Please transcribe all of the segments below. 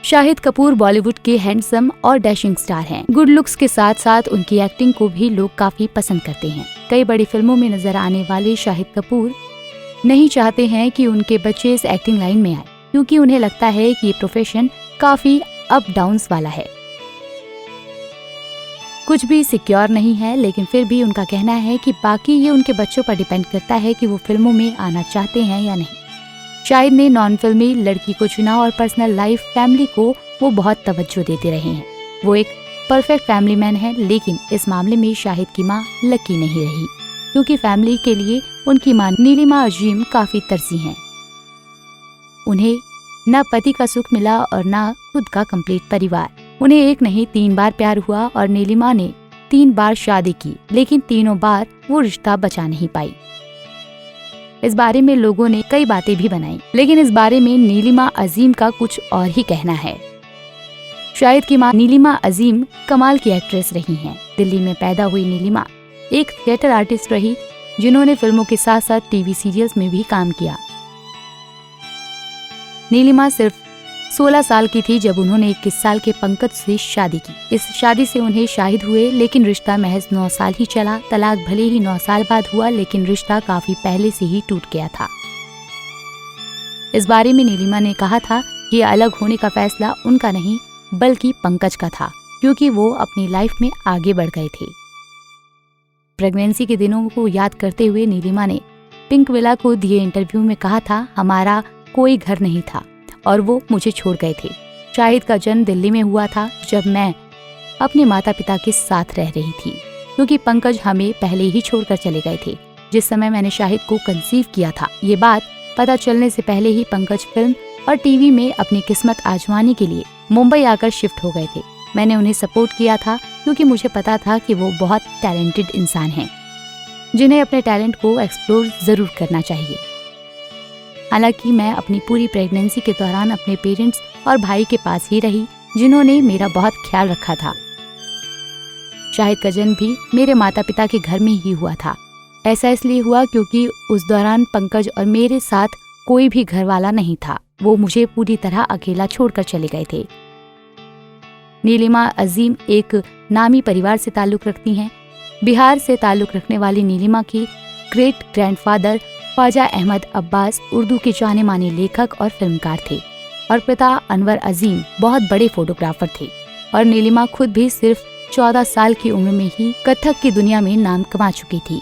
शाहिद कपूर बॉलीवुड के हैंडसम और dashing star हैं। गुड लुक्स के साथ साथ उनकी एक्टिंग को भी लोग काफी पसंद करते हैं। कई बड़ी फिल्मों में नजर आने वाले शाहिद कपूर नहीं चाहते हैं कि उनके बच्चे इस एक्टिंग लाइन में आए, क्योंकि उन्हें लगता है कि ये प्रोफेशन काफी अप डाउन्स वाला है, कुछ भी सिक्योर नहीं है। लेकिन फिर भी उनका कहना है कि बाकी ये उनके बच्चों पर डिपेंड करता है कि वो फिल्मों में आना चाहते हैं या नहीं। शाहिद ने नॉन फिल्मी लड़की को चुना और पर्सनल लाइफ फैमिली को वो बहुत तवज्जो देते रहे हैं। वो एक परफेक्ट फैमिली मैन है, लेकिन इस मामले में शाहिद की माँ लकी नहीं रही, क्योंकि फैमिली के लिए उनकी माँ नीलिमा अजीम काफी तरसी हैं। उन्हें न पति का सुख मिला और न खुद का कंप्लीट परिवार। उन्हें एक नहीं 3 बार प्यार हुआ और नीलिमा ने 3 बार शादी की, लेकिन तीनों बार वो रिश्ता बचा नहीं पाई। इस बारे में लोगों ने कई बातें भी बनाई, लेकिन इस बारे में नीलिमा अजीम का कुछ और ही कहना है। शाहिद की मां नीलिमा अजीम कमाल की एक्ट्रेस रही हैं। दिल्ली में पैदा हुई नीलिमा एक थिएटर आर्टिस्ट रही, जिन्होंने फिल्मों के साथ साथ टीवी सीरियल्स में भी काम किया। नीलिमा सिर्फ 16 साल की थी जब उन्होंने 21 साल के पंकज से शादी की। इस शादी से उन्हें शाहिद हुए, लेकिन रिश्ता महज 9 साल ही चला। तलाक भले ही 9 साल बाद हुआ, लेकिन रिश्ता काफी पहले से ही टूट गया था। इस बारे में नीलिमा ने कहा था कि अलग होने का फैसला उनका नहीं बल्कि पंकज का था, क्योंकि वो अपनी लाइफ में आगे बढ़ गए थे। प्रेगनेंसी के दिनों को याद करते हुए नीलिमा ने पिंक विला को दिए इंटरव्यू में कहा था, हमारा कोई घर नहीं था और वो मुझे छोड़ गए थे। शाहिद का जन्म दिल्ली में हुआ था जब मैं अपने माता पिता के साथ रह रही थी, क्योंकि पंकज हमें पहले ही छोड़कर चले गए थे जिस समय मैंने शाहिद को कंसीव किया था। ये बात पता चलने से पहले ही पंकज फिल्म और टीवी में अपनी किस्मत आजमाने के लिए मुंबई आकर शिफ्ट हो गए थे। मैंने उन्हें सपोर्ट किया था, क्योंकि मुझे पता था कि वो बहुत टैलेंटेड इंसान हैं, जिन्हें अपने टैलेंट को एक्सप्लोर जरूर करना चाहिए। हालांकि मैं अपनी पूरी प्रेगनेंसी के दौरान अपने पेरेंट्स और भाई के पास ही रही, जिन्होंने मेरा बहुत ख्याल रखा था। शाहिद का जन्म भी मेरे माता पिता के घर में ही हुआ था। ऐसा इसलिए हुआ क्योंकि उस दौरान पंकज और मेरे साथ कोई भी घर वाला नहीं था। वो मुझे पूरी तरह अकेला छोड़कर चले गए थे। नीलिमा अजीम एक नामी परिवार से ताल्लुक रखती हैं। बिहार से ताल्लुक रखने वाली नीलिमा की ग्रेट ग्रैंडफादर ख्वाजा अहमद अब्बास उर्दू के जाने माने लेखक और फिल्मकार थे, और पिता अनवर अजीम बहुत बड़े फोटोग्राफर थे। और नीलिमा खुद भी सिर्फ 14 साल की उम्र में ही कथक की दुनिया में नाम कमा चुकी थी।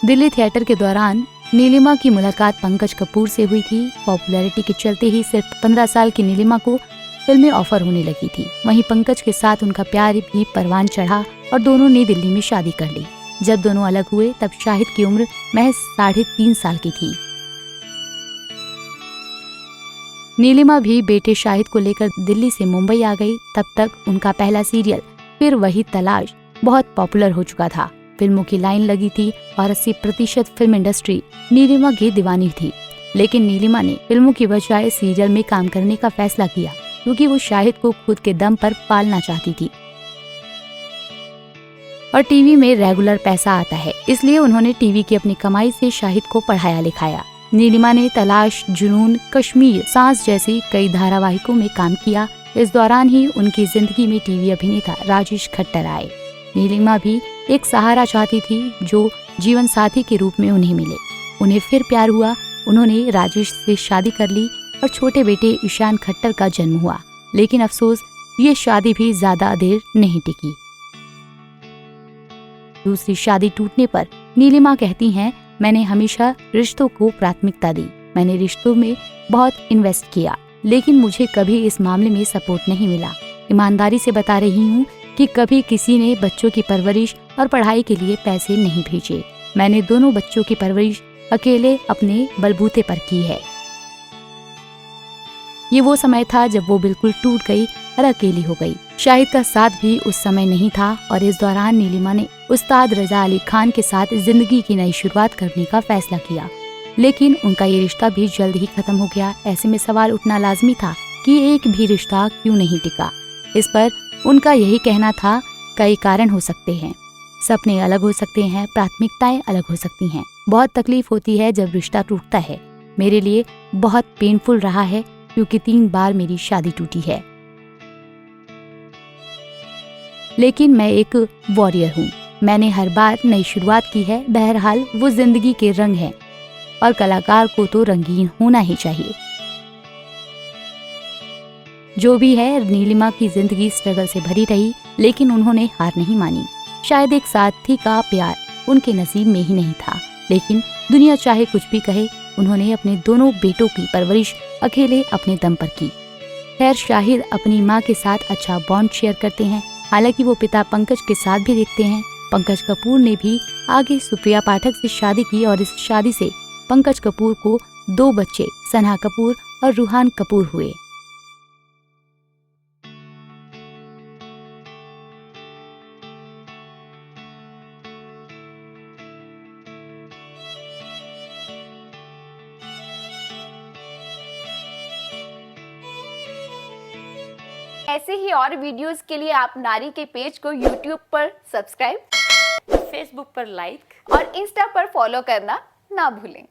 दिल्ली थिएटर के दौरान नीलिमा की मुलाकात पंकज कपूर से हुई थी। पॉपुलैरिटी के चलते ही सिर्फ 15 साल की नीलिमा को फिल्में ऑफर होने लगी थी। वहीं पंकज के साथ उनका प्यार भी परवान चढ़ा और दोनों ने दिल्ली में शादी कर ली। जब दोनों अलग हुए तब शाहिद की उम्र महज 3.5 साल की थी। नीलिमा भी बेटे शाहिद को लेकर दिल्ली से मुंबई आ गई। तब तक उनका पहला सीरियल फिर वही तलाश बहुत पॉपुलर हो चुका था। फिल्मों की लाइन लगी थी और 80% फिल्म इंडस्ट्री नीलिमा की दीवानी थी। लेकिन नीलिमा ने फिल्मों की बजाय सीरियल में काम करने का फैसला किया, क्योंकि वो शाहिद को खुद के दम पर पालना चाहती थी और टीवी में रेगुलर पैसा आता है, इसलिए उन्होंने टीवी की अपनी कमाई से शाहिद को पढ़ाया लिखाया। नीलिमा ने तलाश, जुनून, कश्मीर, सांस जैसी कई धारावाहिकों में काम किया। इस दौरान ही उनकी जिंदगी में टीवी अभिनेता राजेश खट्टर आए। नीलिमा भी एक सहारा चाहती थी जो जीवन साथी के रूप में उन्हें मिले। उन्हें फिर प्यार हुआ। उन्होंने राजेश से शादी कर ली और छोटे बेटे ईशान खट्टर का जन्म हुआ। लेकिन अफसोस, ये शादी भी ज्यादा देर नहीं टिकी। दूसरी शादी टूटने पर नीलिमा कहती हैं, मैंने हमेशा रिश्तों को प्राथमिकता दी। मैंने रिश्तों में बहुत इन्वेस्ट किया, लेकिन मुझे कभी इस मामले में सपोर्ट नहीं मिला। ईमानदारी से बता रही हूँ कि कभी किसी ने बच्चों की परवरिश और पढ़ाई के लिए पैसे नहीं भेजे। मैंने दोनों बच्चों की परवरिश अकेले अपने बलबूते पर की है। ये वो समय था जब वो बिल्कुल टूट गई और अकेली हो गई। शाहिद का साथ भी उस समय नहीं था और इस दौरान नीलिमा ने उस्ताद रजा अली खान के साथ जिंदगी की नई शुरुआत करने का फैसला किया। लेकिन उनका ये रिश्ता भी जल्द ही खत्म हो गया। ऐसे में सवाल उठना लाजमी था कि एक भी रिश्ता क्यों नहीं टिका। इस पर उनका यही कहना था, कई कारण हो सकते हैं, सपने अलग हो सकते हैं, प्राथमिकताएं अलग हो सकती हैं। बहुत तकलीफ होती है जब रिश्ता टूटता है। मेरे लिए बहुत पेनफुल रहा है, क्योंकि 3 बार मेरी शादी टूटी है। लेकिन मैं एक वॉरियर हूँ। मैंने हर बार नई शुरुआत की है। बहरहाल वो जिंदगी के रंग है और कलाकार को तो रंगीन होना ही चाहिए। जो भी है, नीलिमा की जिंदगी स्ट्रगल से भरी रही, लेकिन उन्होंने हार नहीं मानी। शायद एक साथी का प्यार उनके नसीब में ही नहीं था, लेकिन दुनिया चाहे कुछ भी कहे, उन्होंने अपने दोनों बेटों की परवरिश अकेले अपने दम पर की। खैर, शाहिद अपनी मां के साथ अच्छा बॉन्ड शेयर करते हैं। हालांकि वो पिता पंकज के साथ भी देखते हैं। पंकज कपूर ने भी आगे सुप्रिया पाठक से शादी की और इस शादी से पंकज कपूर को 2 बच्चे सना कपूर और रूहान कपूर हुए। ऐसे ही और वीडियोस के लिए आप नारी के पेज को YouTube पर सब्सक्राइब, फेसबुक पर लाइक और इंस्टा पर फॉलो करना ना भूलें।